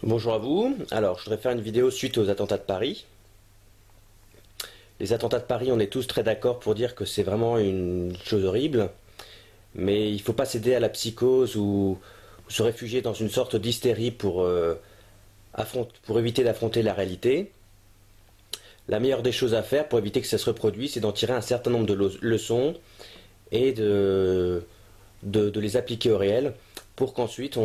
Bonjour à vous. Alors, je voudrais faire une vidéo suite aux attentats de Paris. Les attentats de Paris, on est tous très d'accord pour dire que c'est vraiment une chose horrible, mais il ne faut pas céder à la psychose ou se réfugier dans une sorte d'hystérie pour éviter d'affronter la réalité. La meilleure des choses à faire pour éviter que ça se reproduise, c'est d'en tirer un certain nombre de leçons et de les appliquer au réel pour qu'ensuite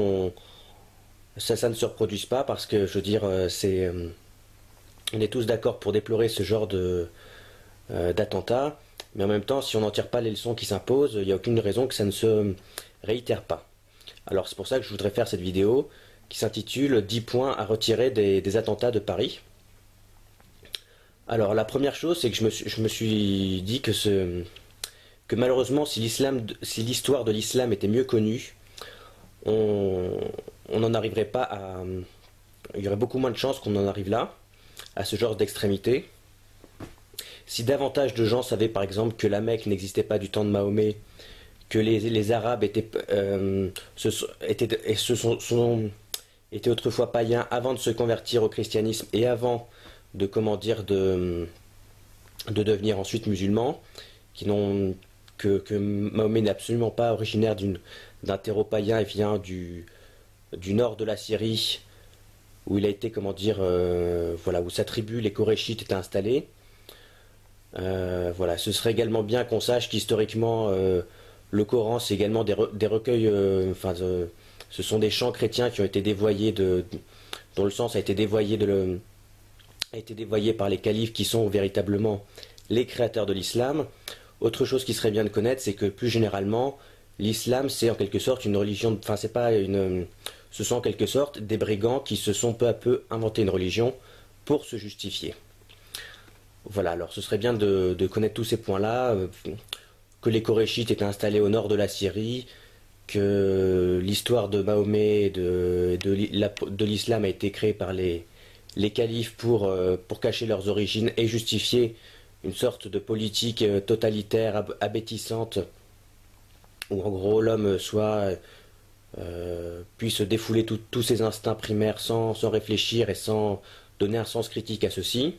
ça ne se reproduise pas, parce que je veux dire, on est tous d'accord pour déplorer ce genre d'attentat, mais en même temps, si on n'en tire pas les leçons qui s'imposent, il n'y a aucune raison que ça ne se réitère pas. Alors c'est pour ça que je voudrais faire cette vidéo qui s'intitule 10 points à retirer des attentats de Paris. Alors la première chose, c'est que je me suis dit que malheureusement, si l'histoire de l'islam était mieux connue, on n'en arriverait pas à... Il y aurait beaucoup moins de chances qu'on en arrive là, à ce genre d'extrémité. Si davantage de gens savaient par exemple que la Mecque n'existait pas du temps de Mahomet, que les Arabes étaient autrefois païens avant de se convertir au christianisme et avant de, comment dire, de devenir ensuite musulmans, que Mahomet n'est absolument pas originaire d'un terreau païen et vient du nord de la Syrie, où il a été, comment dire, voilà, où sa tribu, les Koréchites, était installée. Voilà, ce serait également bien qu'on sache qu'historiquement, le Coran, c'est également des recueils, ce sont des chants chrétiens qui ont été dévoyés dont le sens a été dévoyé par les califes qui sont véritablement les créateurs de l'islam. Autre chose qui serait bien de connaître, c'est que plus généralement, l'islam, c'est en quelque sorte une religion, ce sont en quelque sorte des brigands qui se sont peu à peu inventé une religion pour se justifier. Voilà, alors ce serait bien de connaître tous ces points-là, que les Koréchites étaient installés au nord de la Syrie, que l'histoire de Mahomet et de l'islam a été créée par les califes pour cacher leurs origines et justifier une sorte de politique totalitaire, abétissante, où en gros l'homme puisse défouler tous ses instincts primaires sans réfléchir et sans donner un sens critique à ceci.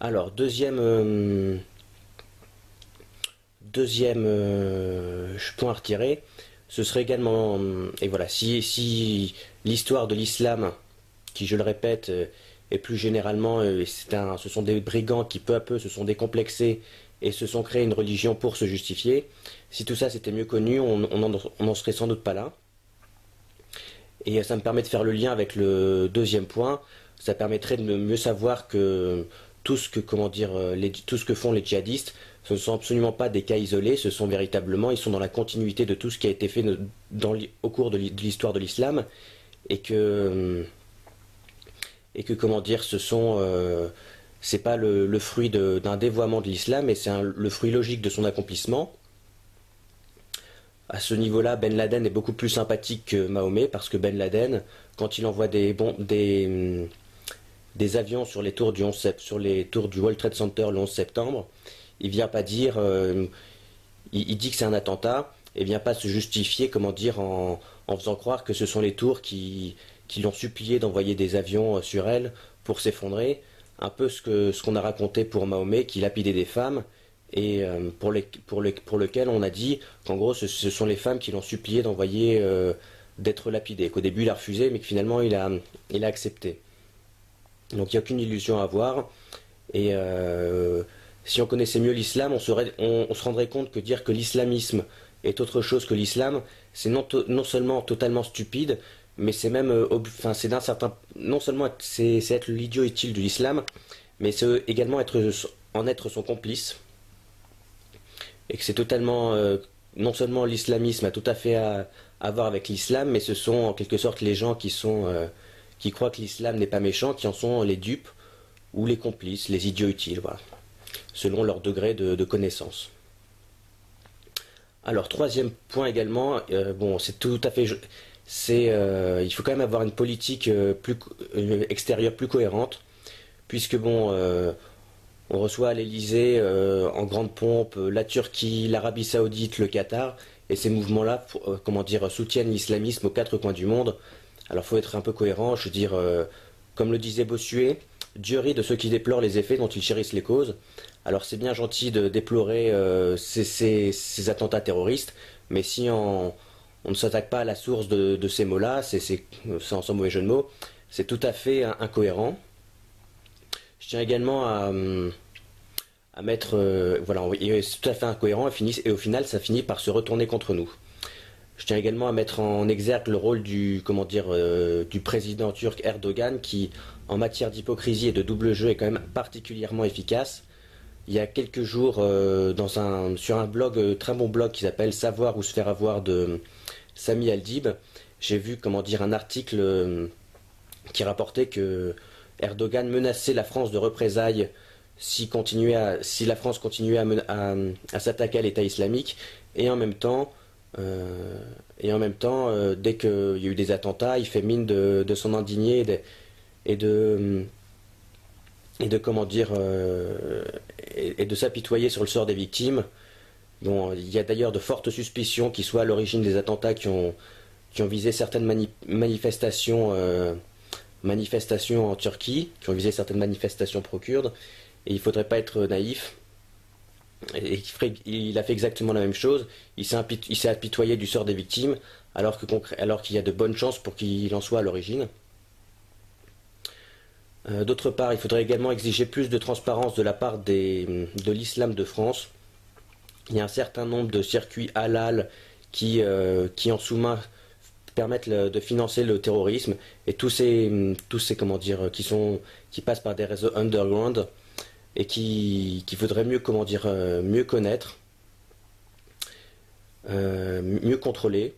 Alors, deuxième point à retirer, ce serait également, et voilà, si l'histoire de l'islam, qui je le répète, et plus généralement, ce sont des brigands qui peu à peu se sont décomplexés et se sont créés une religion pour se justifier. Si tout ça c'était mieux connu, on n'en serait sans doute pas là. Et ça me permet de faire le lien avec le deuxième point. Ça permettrait de mieux savoir que tout ce que font les djihadistes, ce ne sont absolument pas des cas isolés, ce sont véritablement, ils sont dans la continuité de tout ce qui a été fait au cours de l'histoire de l'islam, et que comment dire, c'est pas le fruit d'un dévoiement de l'islam, mais c'est le fruit logique de son accomplissement. À ce niveau-là, Ben Laden est beaucoup plus sympathique que Mahomet, parce que Ben Laden, quand il envoie des avions sur les tours du World Trade Center le 11 septembre, il vient pas dire, il dit que c'est un attentat, et vient pas se justifier, comment dire, en faisant croire que ce sont les tours qui l'ont supplié d'envoyer des avions sur elle pour s'effondrer, un peu ce qu'on a raconté pour Mahomet, qui lapidait des femmes, et pour lequel on a dit qu'en gros ce sont les femmes qui l'ont supplié d'envoyer, d'être lapidées, qu'au début il a refusé, mais que finalement il a accepté. Donc il n'y a aucune illusion à avoir, et si on connaissait mieux l'islam, on se rendrait compte que dire que l'islamisme est autre chose que l'islam, c'est non seulement totalement stupide, mais c'est même, c'est d'un certain, non seulement c'est être l'idiot utile de l'islam, mais c'est également en être son complice, et que c'est totalement, non seulement l'islamisme a tout à fait à voir avec l'islam, mais ce sont en quelque sorte les gens qui croient que l'islam n'est pas méchant, qui en sont les dupes ou les complices, les idiots utiles, voilà, selon leur degré de connaissance. Alors, troisième point également, bon, c'est tout à fait, il faut quand même avoir une politique extérieure plus cohérente, puisque bon, on reçoit à l'Elysée en grande pompe la Turquie, l'Arabie Saoudite, le Qatar, et ces mouvements-là, comment dire, soutiennent l'islamisme aux quatre coins du monde, Alors faut être un peu cohérent, je veux dire, comme le disait Bossuet, Dieu rit de ceux qui déplorent les effets dont ils chérissent les causes. Alors c'est bien gentil de déplorer ces attentats terroristes, mais si on ne s'attaque pas à la source de ces mots-là, sans mauvais jeu de mots, c'est tout à fait incohérent. Je tiens également à mettre, voilà, c'est tout à fait incohérent et au final ça finit par se retourner contre nous. Je tiens également à mettre en exergue le rôle du président turc Erdogan qui, en matière d'hypocrisie et de double jeu, est quand même particulièrement efficace. Il y a quelques jours, sur un blog, très bon blog qui s'appelle Savoir ou se faire avoir de Sami Aldib, j'ai vu un article qui rapportait que Erdogan menaçait la France de représailles si la France continuait à s'attaquer à l'État islamique et en même temps dès qu'il y a eu des attentats, il fait mine de s'en indigner et de, et de comment dire et de s'apitoyer sur le sort des victimes. Bon, il y a d'ailleurs de fortes suspicions qu'il soit à l'origine des attentats qui ont visé certaines manifestations en Turquie, qui ont visé certaines manifestations pro-kurdes. Et il ne faudrait pas être naïf. Il a fait exactement la même chose. Il s'est apitoyé du sort des victimes, alors qu'il y a de bonnes chances pour qu'il en soit à l'origine. D'autre part, il faudrait également exiger plus de transparence de la part de l'islam de France. Il y a un certain nombre de circuits halal qui en sous-main permettent de financer le terrorisme et tous ces qui passent par des réseaux underground et qu'il faudrait mieux connaître, mieux contrôler.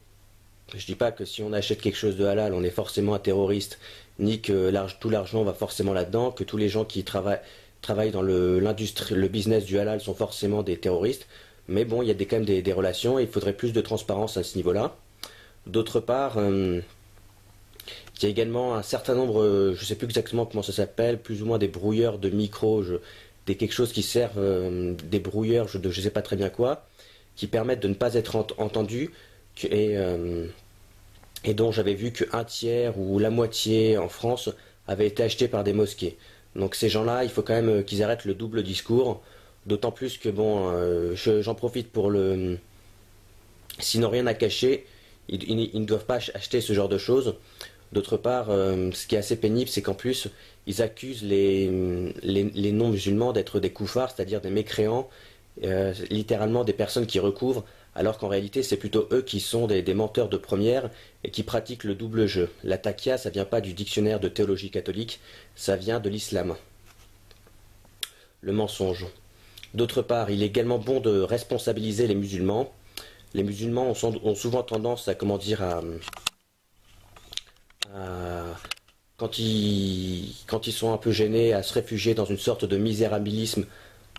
Je dis pas que si on achète quelque chose de halal, on est forcément un terroriste, ni que tout l'argent va forcément là-dedans, que tous les gens qui travaillent dans le business du halal sont forcément des terroristes. Mais bon, il y a quand même des relations et il faudrait plus de transparence à ce niveau-là. D'autre part, il y a également un certain nombre, je ne sais plus exactement comment ça s'appelle, plus ou moins des brouilleurs de micro, quelque chose qui servent des brouilleurs de je ne sais pas très bien quoi, qui permettent de ne pas être entendus et dont j'avais vu qu'un tiers ou la moitié en France avait été acheté par des mosquées. Donc ces gens-là, il faut quand même qu'ils arrêtent le double discours, d'autant plus que bon, j'en profite pour s'ils n'ont rien à cacher, ils ne doivent pas acheter ce genre de choses. D'autre part, ce qui est assez pénible, c'est qu'en plus, ils accusent les non-musulmans d'être des koufars, c'est-à-dire des mécréants, littéralement des personnes qui recouvrent, alors qu'en réalité, c'est plutôt eux qui sont des menteurs de première et qui pratiquent le double jeu. La taqia, ça vient pas du dictionnaire de théologie catholique, ça vient de l'islam. Le mensonge. D'autre part, il est également bon de responsabiliser les musulmans. Les musulmans ont souvent tendance quand ils sont un peu gênés, à se réfugier dans une sorte de misérabilisme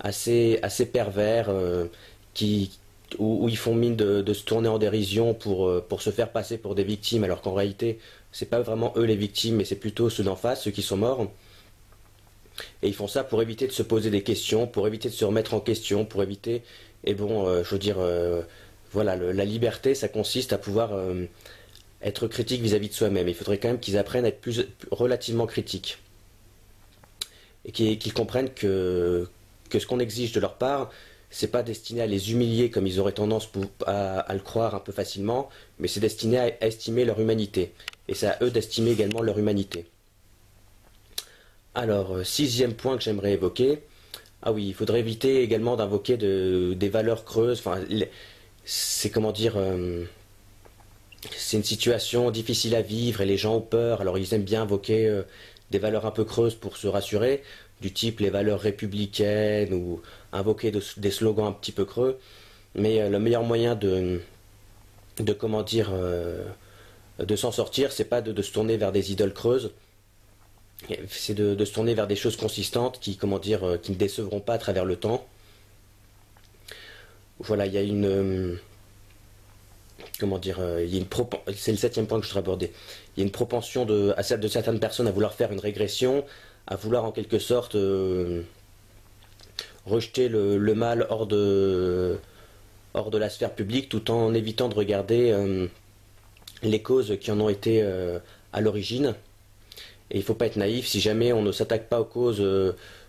assez pervers, où ils font mine de se tourner en dérision pour se faire passer pour des victimes, alors qu'en réalité, c'est pas vraiment eux les victimes, mais c'est plutôt ceux d'en face, ceux qui sont morts. Et ils font ça pour éviter de se poser des questions, pour éviter de se remettre en question, pour éviter. Et bon, je veux dire, voilà, la liberté, ça consiste à pouvoir être critique vis-à-vis de soi-même. Il faudrait quand même qu'ils apprennent à être relativement critiques. Et qu'ils comprennent que ce qu'on exige de leur part, c'est pas destiné à les humilier comme ils auraient tendance à le croire un peu facilement, mais c'est destiné à estimer leur humanité. Et c'est à eux d'estimer également leur humanité. Alors, sixième point que j'aimerais évoquer. Ah oui, il faudrait éviter également d'invoquer des valeurs creuses. Enfin, c'est comment dire. C'est une situation difficile à vivre et les gens ont peur. Alors, ils aiment bien invoquer des valeurs un peu creuses pour se rassurer, du type les valeurs républicaines ou invoquer des slogans un petit peu creux. Mais le meilleur moyen de s'en sortir, c'est pas de se tourner vers des idoles creuses. C'est de se tourner vers des choses consistantes qui ne décevront pas à travers le temps. Voilà, il y a c'est le septième point que je voudrais aborder. Il y a une propension de certaines personnes à vouloir faire une régression, à vouloir en quelque sorte rejeter le mal hors de la sphère publique tout en évitant de regarder les causes qui en ont été à l'origine. Et il ne faut pas être naïf, si jamais on ne s'attaque pas aux causes,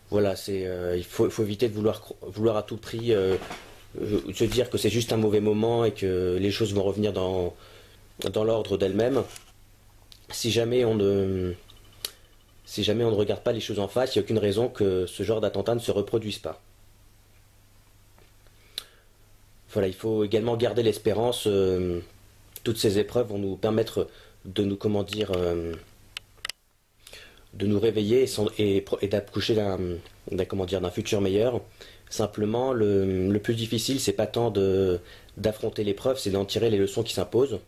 voilà, il faut éviter de vouloir à tout prix se dire que c'est juste un mauvais moment et que les choses vont revenir dans l'ordre d'elles-mêmes. Si jamais on ne, si jamais on ne regarde pas les choses en face, il n'y a aucune raison que ce genre d'attentat ne se reproduise pas. Voilà, il faut également garder l'espérance. Toutes ces épreuves vont nous permettre de nous, comment dire, de nous réveiller et d'accoucher d'un futur meilleur. Simplement, le plus difficile, c'est pas tant d'affronter l'épreuve, c'est d'en tirer les leçons qui s'imposent.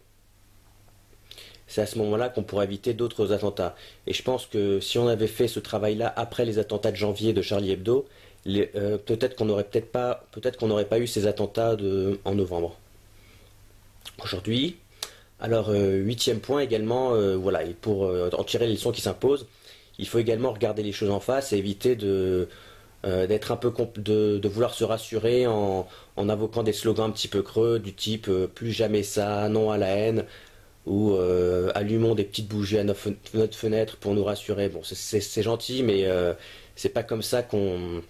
C'est à ce moment-là qu'on pourra éviter d'autres attentats. Et je pense que si on avait fait ce travail-là après les attentats de janvier de Charlie Hebdo, peut-être qu'on n'aurait pas eu ces attentats en novembre. Aujourd'hui, alors huitième point également, voilà, et pour en tirer les leçons qui s'imposent, il faut également regarder les choses en face et éviter d'être un peu de vouloir se rassurer en invoquant des slogans un petit peu creux du type plus jamais ça, non à la haine, ou allumons des petites bougies à notre fenêtre pour nous rassurer. Bon, c'est gentil, mais c'est pas comme ça qu'on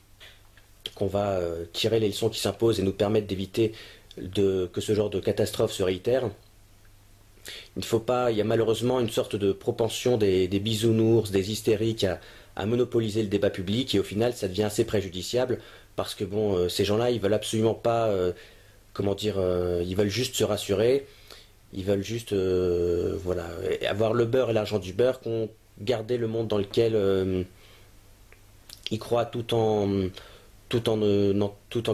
va tirer les leçons qui s'imposent et nous permettre d'éviter que ce genre de catastrophe se réitère. Il ne faut pas, il y a malheureusement une sorte de propension des bisounours, des hystériques à monopoliser le débat public et au final ça devient assez préjudiciable parce que bon, ces gens-là ils veulent absolument pas, comment dire, ils veulent juste se rassurer, ils veulent juste, voilà, avoir le beurre et l'argent du beurre, garder le monde dans lequel ils croient tout en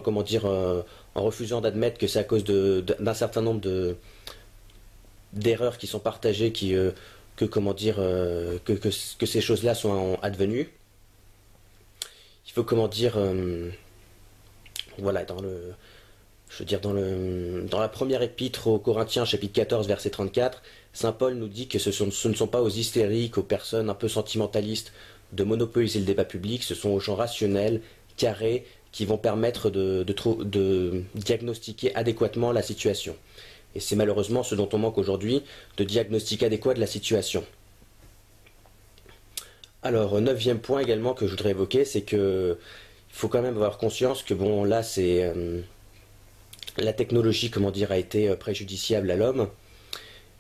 comment dire, en refusant d'admettre que c'est à cause d'un certain nombre d'erreurs qui sont partagées que comment dire que ces choses-là sont advenues. Il faut comment dire voilà je veux dire dans la première épître aux Corinthiens chapitre 14 verset 34, Saint Paul nous dit que ce ne sont pas aux hystériques, aux personnes un peu sentimentalistes de monopoliser le débat public, ce sont aux gens rationnels, carrés, qui vont permettre de diagnostiquer adéquatement la situation. Et c'est malheureusement ce dont on manque aujourd'hui, de diagnostic adéquat de la situation. Alors, neuvième point également que je voudrais évoquer, c'est que il faut quand même avoir conscience que bon, là, c'est la technologie, comment dire, a été préjudiciable à l'homme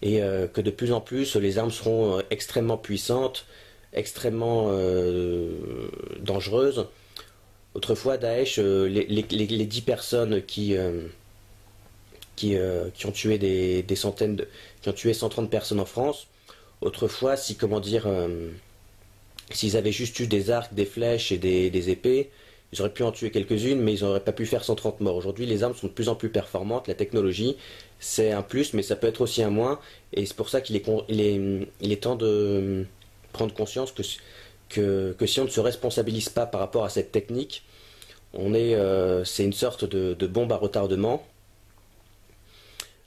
et que de plus en plus, les armes seront extrêmement puissantes, extrêmement dangereuses. Autrefois, Daesh, les 10 personnes qui ont tué des centaines qui ont tué 130 personnes en France. Autrefois, si comment dire, s'ils avaient juste eu des arcs, des flèches et des épées, ils auraient pu en tuer quelques-unes, mais ils n'auraient pas pu faire 130 morts. Aujourd'hui, les armes sont de plus en plus performantes. La technologie, c'est un plus, mais ça peut être aussi un moins. Et c'est pour ça il est temps de prendre conscience que si on ne se responsabilise pas par rapport à cette technique, c'est une sorte de bombe à retardement.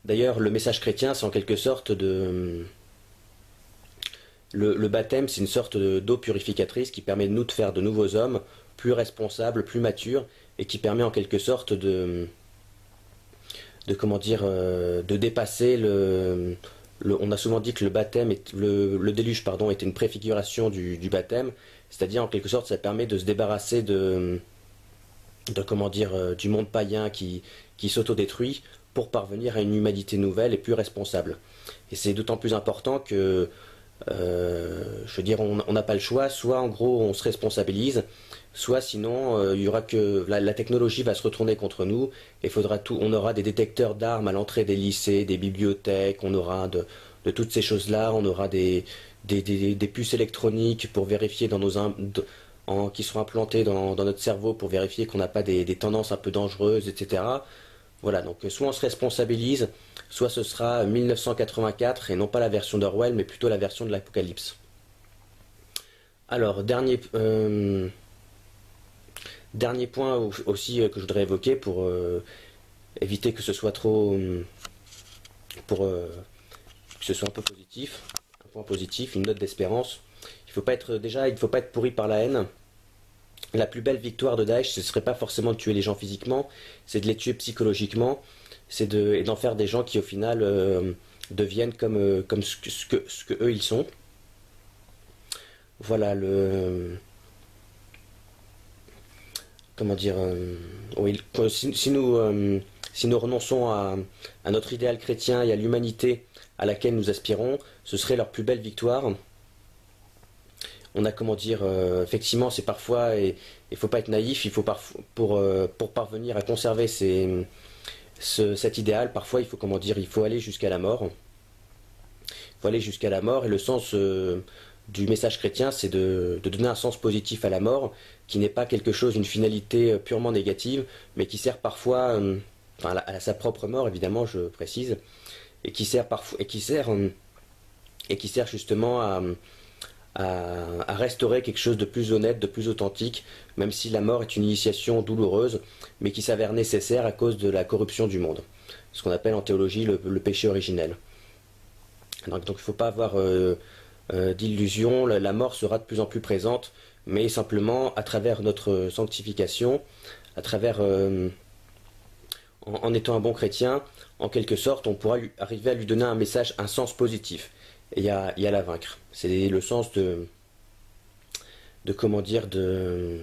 D'ailleurs, le message chrétien, c'est en quelque sorte le baptême, c'est une sorte d'eau purificatrice qui permet de nous de faire de nouveaux hommes, plus responsables, plus matures, et qui permet en quelque sorte comment dire, de dépasser on a souvent dit que le baptême, le déluge, pardon, était une préfiguration du baptême, c'est-à-dire en quelque sorte, ça permet de se débarrasser comment dire, du monde païen qui s'autodétruit pour parvenir à une humanité nouvelle et plus responsable. Et c'est d'autant plus important que, je veux dire, on n'a pas le choix, soit en gros on se responsabilise, soit sinon il y aura que la technologie va se retourner contre nous et on aura des détecteurs d'armes à l'entrée des lycées, des bibliothèques, on aura de toutes ces choses-là, on aura des puces électroniques pour vérifier qui seront implantées dans notre cerveau pour vérifier qu'on n'a pas des tendances un peu dangereuses, etc. Voilà, donc soit on se responsabilise, soit ce sera 1984 et non pas la version d'Orwell, mais plutôt la version de l'Apocalypse. Alors, dernier point aussi que je voudrais évoquer pour éviter que ce soit trop... pour que ce soit un peu positif, un point positif, une note d'espérance. Il ne faut pas être pourri par la haine. La plus belle victoire de Daesh, ce ne serait pas forcément de tuer les gens physiquement, c'est de les tuer psychologiquement, et d'en faire des gens qui au final deviennent comme ce que eux ils sont. Voilà comment dire, oui, si nous renonçons à notre idéal chrétien et à l'humanité à laquelle nous aspirons, ce serait leur plus belle victoire. On a, comment dire, effectivement, c'est parfois, et il faut pas être naïf, il faut parfois, pour parvenir à conserver cet idéal, parfois il faut, comment dire, il faut aller jusqu'à la mort. Il faut aller jusqu'à la mort, et le sens du message chrétien, c'est de donner un sens positif à la mort, qui n'est pas quelque chose, une finalité purement négative, mais qui sert parfois, enfin à sa propre mort évidemment, je précise, et qui sert parfois, et qui sert justement à restaurer quelque chose de plus honnête, de plus authentique, même si la mort est une initiation douloureuse, mais qui s'avère nécessaire à cause de la corruption du monde, ce qu'on appelle en théologie le péché originel. Donc il ne faut pas avoir d'illusions, la mort sera de plus en plus présente, mais simplement à travers notre sanctification, à travers en étant un bon chrétien, en quelque sorte, on pourra arriver à lui donner un message, un sens positif, et à la vaincre. C'est le sens de comment dire des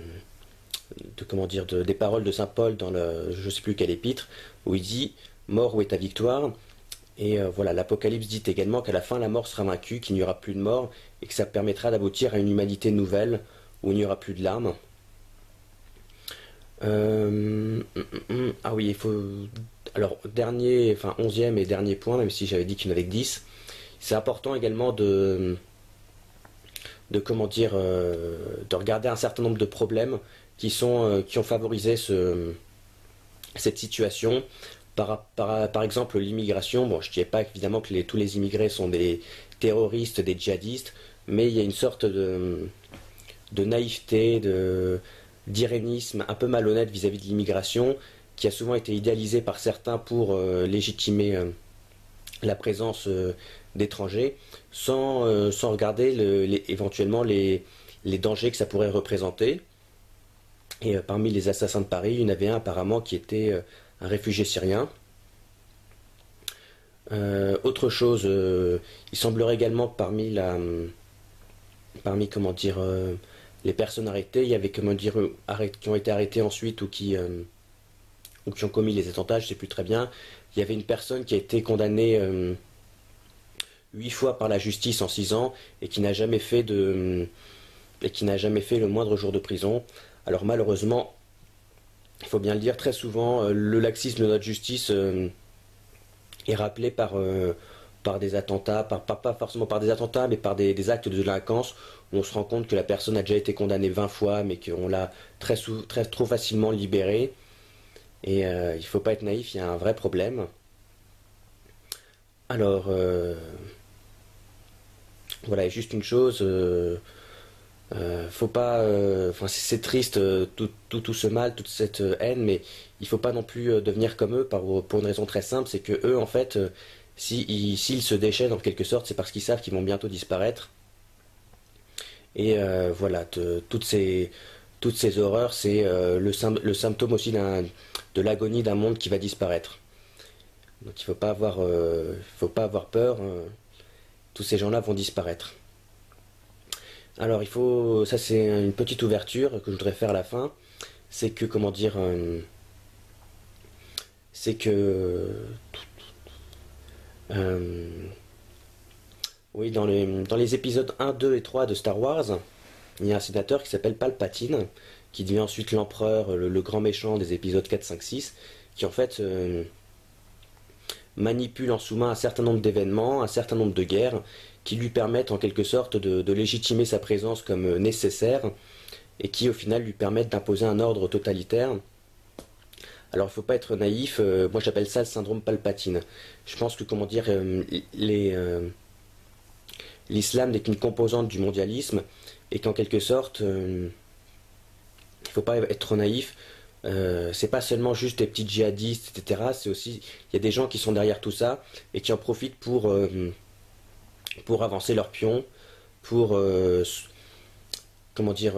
paroles de saint Paul dans le je sais plus quel épître où il dit mort où est ta victoire. Et voilà, l'Apocalypse dit également qu'à la fin la mort sera vaincue, qu'il n'y aura plus de mort et que ça permettra d'aboutir à une humanité nouvelle où il n'y aura plus de larmes. Ah oui, il faut. Alors, enfin 11e et dernier point, même si j'avais dit qu'il y en avait que 10, c'est important également de comment dire, de regarder un certain nombre de problèmes qui ont favorisé cette situation. Par exemple, l'immigration. Bon, je ne dirais pas évidemment que tous les immigrés sont des terroristes, des djihadistes, mais il y a une sorte de naïveté, d'irénisme un peu malhonnête vis-à-vis de l'immigration, qui a souvent été idéalisée par certains pour légitimer la présence d'étrangers, sans regarder éventuellement les dangers que ça pourrait représenter. Et parmi les assassins de Paris, il y en avait un apparemment qui était un réfugié syrien. Autre chose, il semblerait également que parmi comment dire, les personnes arrêtées, il y avait comment dire, qui ont été arrêtées ensuite ou qui ont commis les attentats, je ne sais plus très bien. Il y avait une personne qui a été condamnée 8 fois par la justice en 6 ans et qui n'a jamais fait le moindre jour de prison. Alors malheureusement, il faut bien le dire, très souvent, le laxisme de notre justice est rappelé par des attentats, pas forcément par des attentats, mais par des actes de délinquance, où on se rend compte que la personne a déjà été condamnée 20 fois, mais qu'on l'a trop facilement libérée. Et il ne faut pas être naïf, il y a un vrai problème. Alors, voilà, et juste une chose, faut pas, enfin c'est triste tout ce mal, toute cette haine, mais il faut pas non plus devenir comme eux pour une raison très simple, c'est que eux en fait, s'ils se déchaînent en quelque sorte, c'est parce qu'ils savent qu'ils vont bientôt disparaître. Et voilà, toutes ces horreurs, c'est le symptôme aussi de l'agonie d'un monde qui va disparaître. Donc faut pas avoir peur. Tous ces gens-là vont disparaître. Alors ça c'est une petite ouverture que je voudrais faire à la fin. C'est que comment dire, c'est que euh, oui dans les épisodes 1, 2 et 3 de Star Wars, il y a un sénateur qui s'appelle Palpatine, qui devient ensuite l'empereur, le grand méchant des épisodes 4, 5, 6, qui en fait manipule en sous-main un certain nombre d'événements, un certain nombre de guerres, qui lui permettent en quelque sorte de légitimer sa présence comme nécessaire, et qui au final lui permettent d'imposer un ordre totalitaire. Alors il ne faut pas être naïf, moi j'appelle ça le syndrome Palpatine. Je pense que comment dire, l'islam n'est qu'une composante du mondialisme, et qu'en quelque sorte, il ne faut pas être trop naïf. C'est pas seulement juste des petits djihadistes, etc. C'est aussi, il y a des gens qui sont derrière tout ça et qui en profitent pour avancer leurs pions, pour comment dire,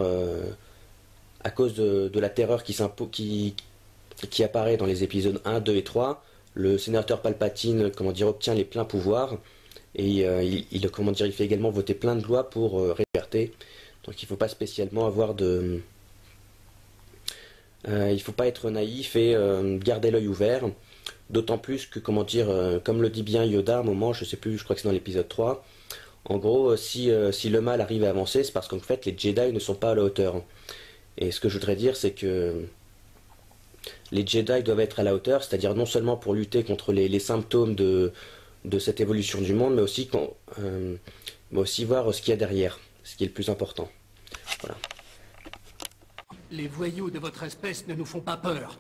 à cause de la terreur qui apparaît dans les épisodes 1, 2 et 3, le sénateur Palpatine, comment dire, obtient les pleins pouvoirs et comment dire, il fait également voter plein de lois pour liberté. Donc il ne faut pas spécialement avoir de, il faut pas être naïf et garder l'œil ouvert. D'autant plus que, comment dire, comme le dit bien Yoda à un moment, je sais plus, je crois que c'est dans l'épisode 3, en gros, si le mal arrive à avancer, c'est parce qu'en fait les Jedi ne sont pas à la hauteur. Et ce que je voudrais dire, c'est que les Jedi doivent être à la hauteur, c'est-à-dire non seulement pour lutter contre les symptômes de cette évolution du monde, mais aussi voir ce qu'il y a derrière, ce qui est le plus important. Voilà. Les voyous de votre espèce ne nous font pas peur.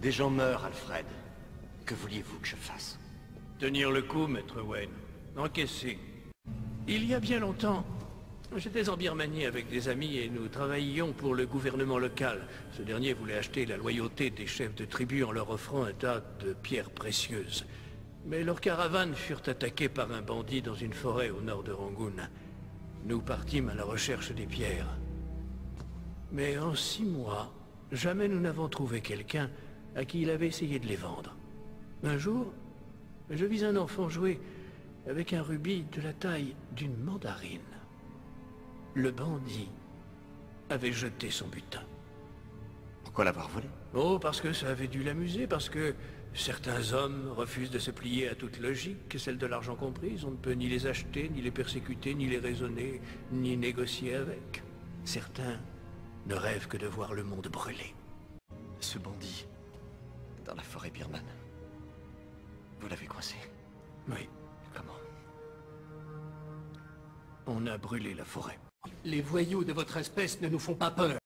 Des gens meurent, Alfred. Que vouliez-vous que je fasse? Tenir le coup, maître Wayne. Encaisser. Il y a bien longtemps, j'étais en Birmanie avec des amis et nous travaillions pour le gouvernement local. Ce dernier voulait acheter la loyauté des chefs de tribu en leur offrant un tas de pierres précieuses. Mais leurs caravanes furent attaquées par un bandit dans une forêt au nord de Rangoon. Nous partîmes à la recherche des pierres. Mais en 6 mois, jamais nous n'avons trouvé quelqu'un à qui il avait essayé de les vendre. Un jour, je vis un enfant jouer avec un rubis de la taille d'une mandarine. Le bandit avait jeté son butin. Pourquoi l'avoir volé? Oh, parce que ça avait dû l'amuser, parce que certains hommes refusent de se plier à toute logique, celle de l'argent comprise. On ne peut ni les acheter, ni les persécuter, ni les raisonner, ni négocier avec. Certains ne rêvent que de voir le monde brûler. Ce bandit, dans la forêt birmane, vous l'avez coincé? Oui. Comment? On a brûlé la forêt. Les voyous de votre espèce ne nous font pas peur.